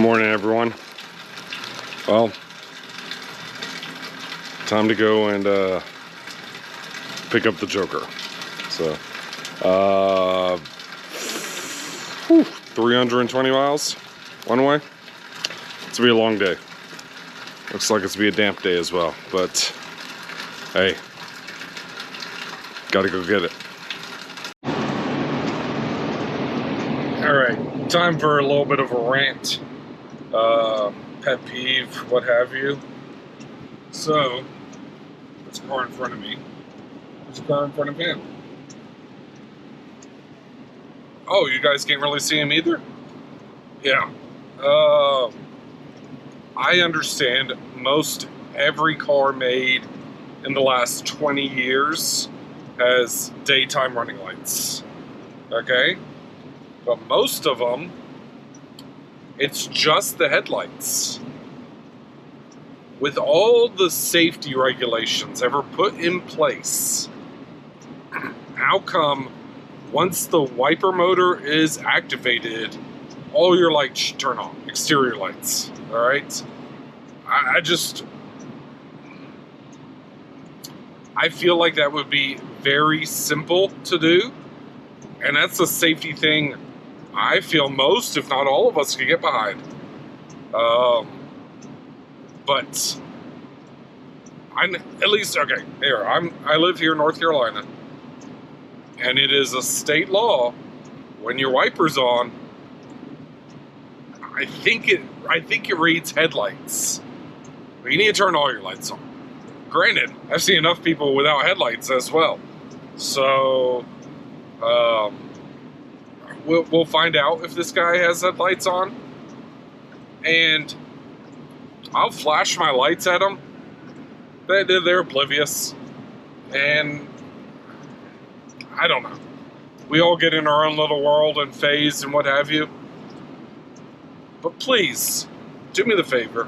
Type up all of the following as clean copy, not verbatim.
Morning, everyone. Well, time to go and pick up the Joker. So, 320 miles one way. It's gonna be a long day. Looks like it's gonna be a damp day as well, but hey, gotta go get it. All right, time for a little bit of a rant. Pet peeve, what have you. So, there's a car in front of me. There's a car in front of him. Oh, you guys can't really see him either? Yeah. I understand most every car made in the last 20 years has daytime running lights. Okay? But most of them, it's just the headlights. With all the safety regulations ever put in place, how come once the wiper motor is activated, all your lights should turn on, exterior lights, all right? I feel like that would be very simple to do, and that's a safety thing I feel most, if not all of us, could get behind. But I'm at least, okay, here, I live here in North Carolina, and it is a state law, when your wiper's on, I think it reads headlights. But you need to turn all your lights on. Granted, I've seen enough people without headlights as well. So, we'll find out if this guy has headlights on. And I'll flash my lights at them. They're oblivious. And I don't know. We all get in our own little world and phase and what have you. But please, do me the favor.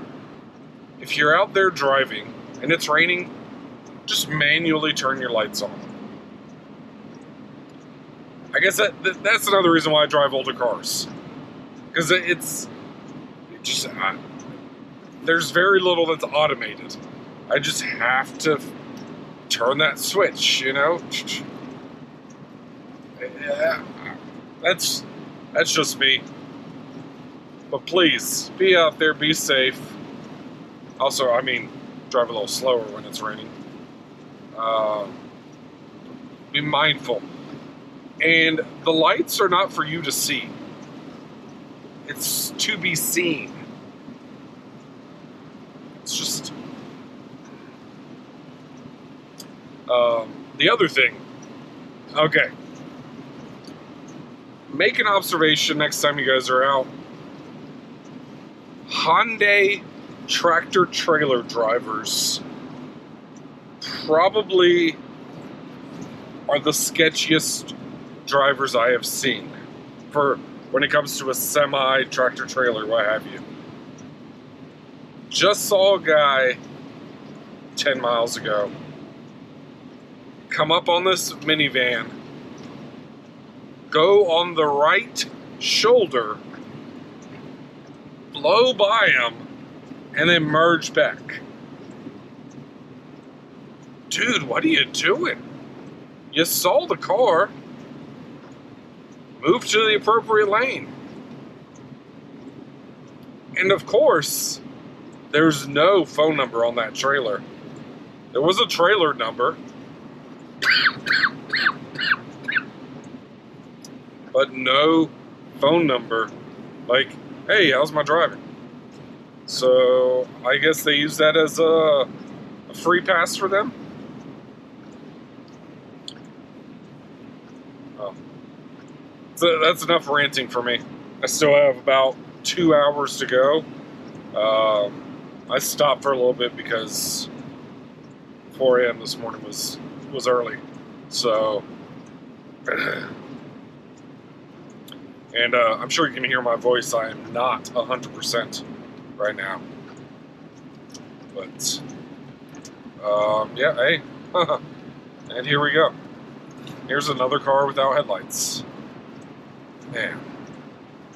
If you're out there driving and it's raining, just manually turn your lights on. I guess that's another reason why I drive older cars. Because there's very little that's automated. I just have to turn that switch, you know? Yeah, that's just me. But please, be out there, be safe. Also, I mean, drive a little slower when it's raining. Be mindful. And the lights are not for you to see. It's to be seen. It's just... the other thing. Okay. Make an observation next time you guys are out. Hyundai tractor trailer drivers probably are the sketchiest drivers I have seen for when it comes to a semi, tractor trailer, what have you. Just saw a guy 10 miles ago come up on this minivan, go on the right shoulder, blow by him, and then merge back. Dude, what are you doing? You saw the car. Move to the appropriate lane. And of course, there's no phone number on that trailer. There was a trailer number, but no phone number. Like, hey, how's my driving? So I guess they use that as a free pass for them. Oh. So that's enough ranting for me. I still have about 2 hours to go. I stopped for a little bit because 4 a.m. this morning was early. So, and I'm sure you can hear my voice. I am not 100% right now. But, yeah, hey. And here we go. Here's another car without headlights. Man.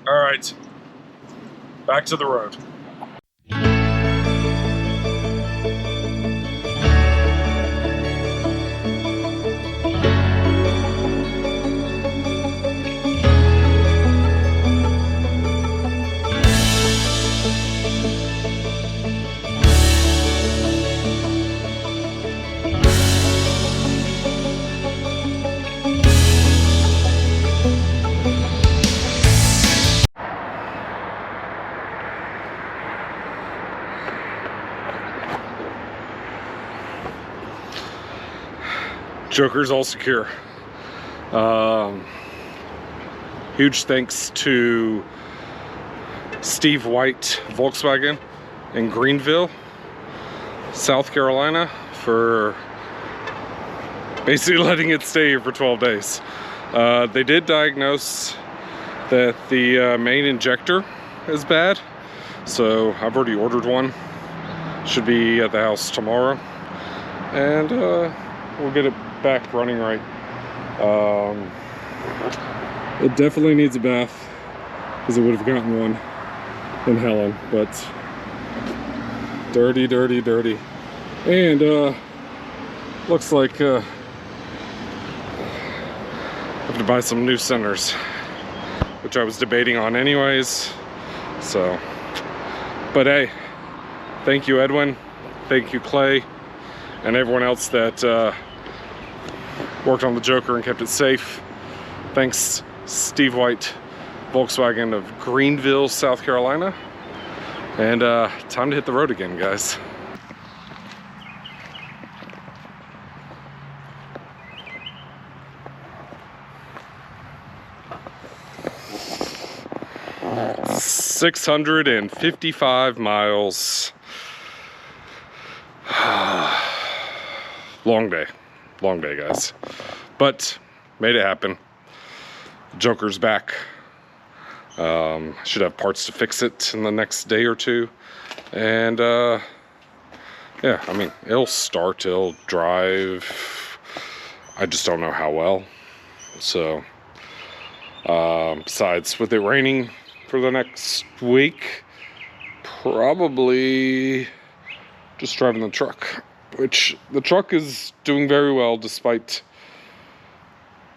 Alright. back to the road. Joker's all secure. Huge thanks to Steve White Volkswagen in Greenville, South Carolina, for basically letting it stay here for 12 days. They did diagnose that the main injector is bad, so I've already ordered one. Should be at the house tomorrow, and we'll get it back running right. It definitely needs a bath, because it would have gotten one in Helen, but dirty, dirty, dirty. And looks like I have to buy some new centers, which I was debating on anyways. So, but hey, thank you, Edwin. Thank you, Clay, and everyone else that worked on the Joker and kept it safe. Thanks, Steve White Volkswagen of Greenville, South Carolina. And time to hit the road again, guys. $655 miles. Long day, guys. But made it happen. Joker's back. Should have parts to fix it in the next day or two. And yeah, I mean, it'll start, it'll drive. I just don't know how well. So besides, with it raining for the next week, probably just driving the truck, which the truck is doing very well despite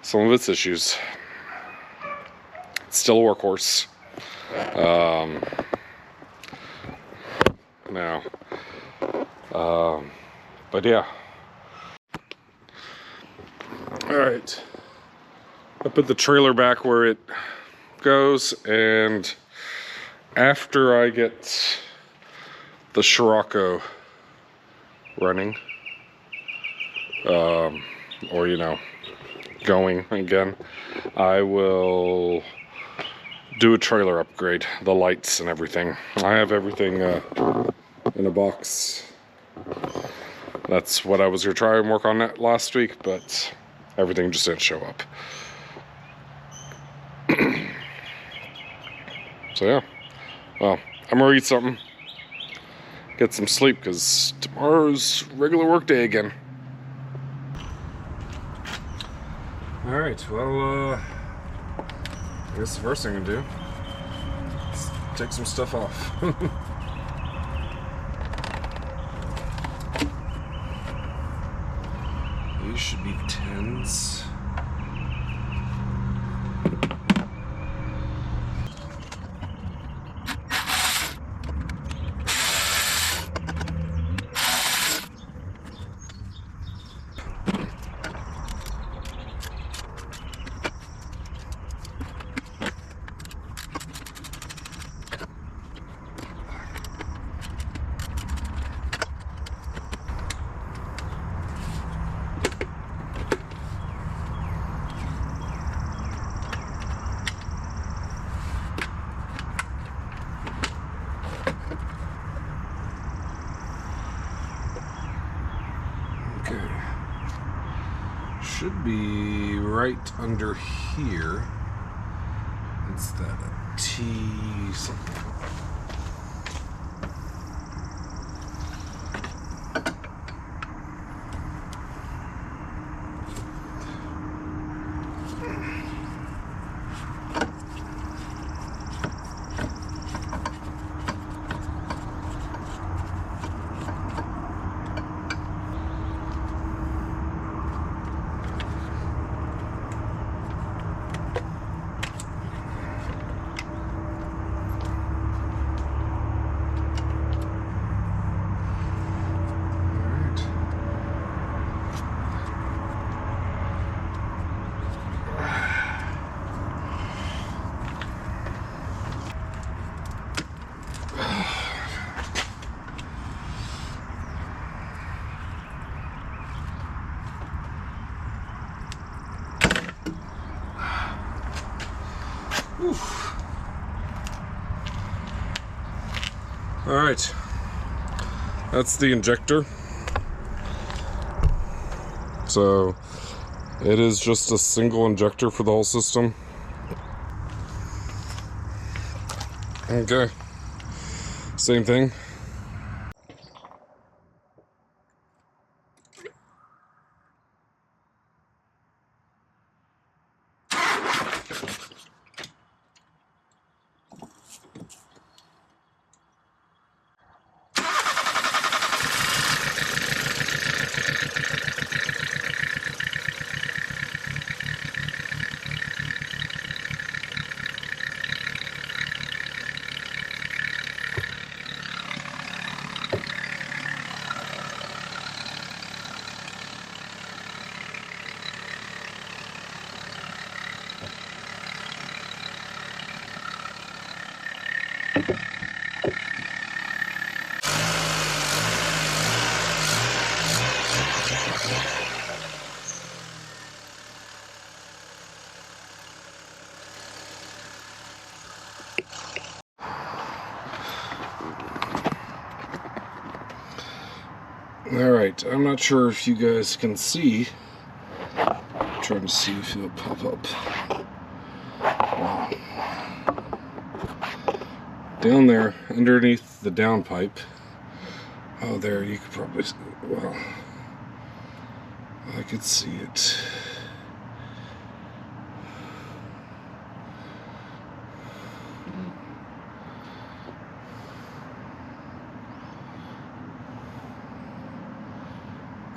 some of its issues. It's still a workhorse. Now, but yeah. All right, I put the trailer back where it goes, and after I get the Scirocco running, or you know, going again, I will do a trailer upgrade, the lights and everything. I have everything in a box. That's what I was gonna try and work on that last week, but everything just didn't show up. So yeah, well, I'm gonna eat something, get some sleep, because tomorrow's regular work day again. All right, well, I guess the first thing to do is take some stuff off. These should be 10s. Should be right under here. It's that T something. Alright, that's the injector. So it is just a single injector for the whole system. Okay, same thing. Alright, I'm not sure if you guys can see. I'm trying to see if it'll pop up. Wow. Down there, underneath the downpipe. Oh, there, you could probably, well, I could see it.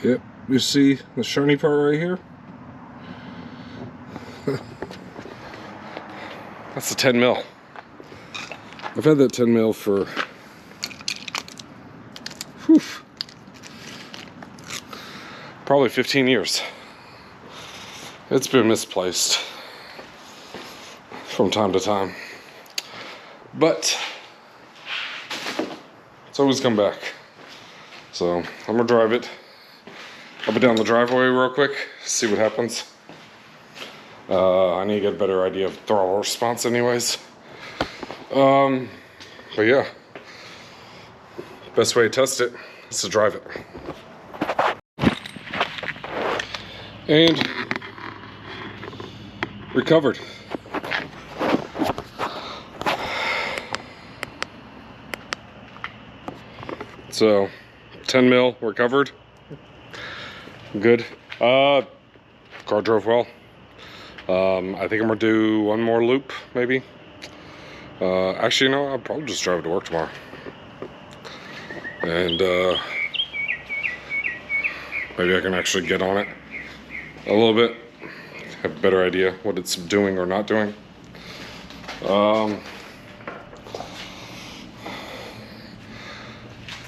Yep, you see the shiny part right here? That's the 10 mil. I've had that 10 mil for probably 15 years. It's been misplaced from time to time, but it's always come back. So I'm gonna drive it up and down the driveway real quick, see what happens. I need to get a better idea of throttle response anyways. But yeah, best way to test it is to drive it. And recovered. So 10 mil recovered. Good. Car drove well. I think I'm gonna do one more loop, maybe. Actually, no, I'll probably just drive it to work tomorrow. And maybe I can actually get on it a little bit, have a better idea what it's doing or not doing.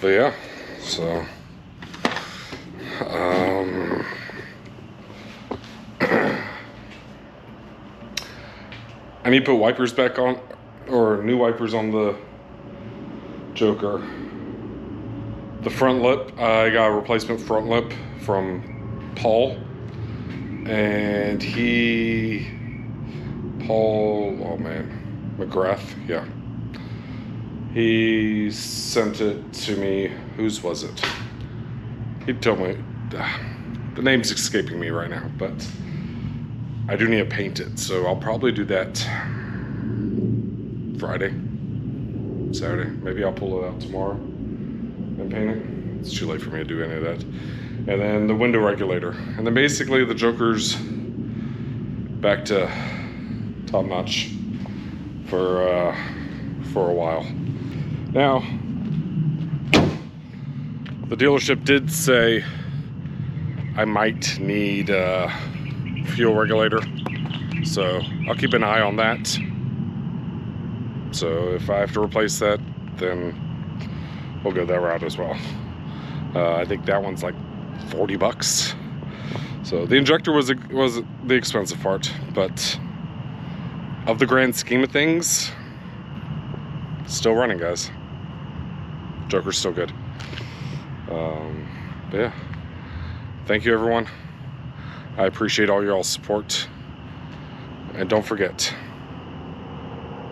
But yeah, so I need to put wipers back on, or new wipers on the Joker. The front lip, I got a replacement front lip from Paul, and Paul, oh man, McGrath, yeah. He sent it to me. Whose was it? He told me, the name's escaping me right now, but I do need to paint it, so I'll probably do that Friday, Saturday. Maybe I'll pull it out tomorrow and paint it. It's too late for me to do any of that. And then the window regulator. And then basically the Joker's back to top notch for a while. Now, the dealership did say I might need a fuel regulator, so I'll keep an eye on that. So if I have to replace that, then we'll go that route as well. I think that one's like 40 bucks. So the injector was the expensive part, but of the grand scheme of things, still running, guys. Joker's still good. But yeah, thank you everyone. I appreciate all y'all's support, and don't forget,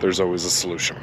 there's always a solution.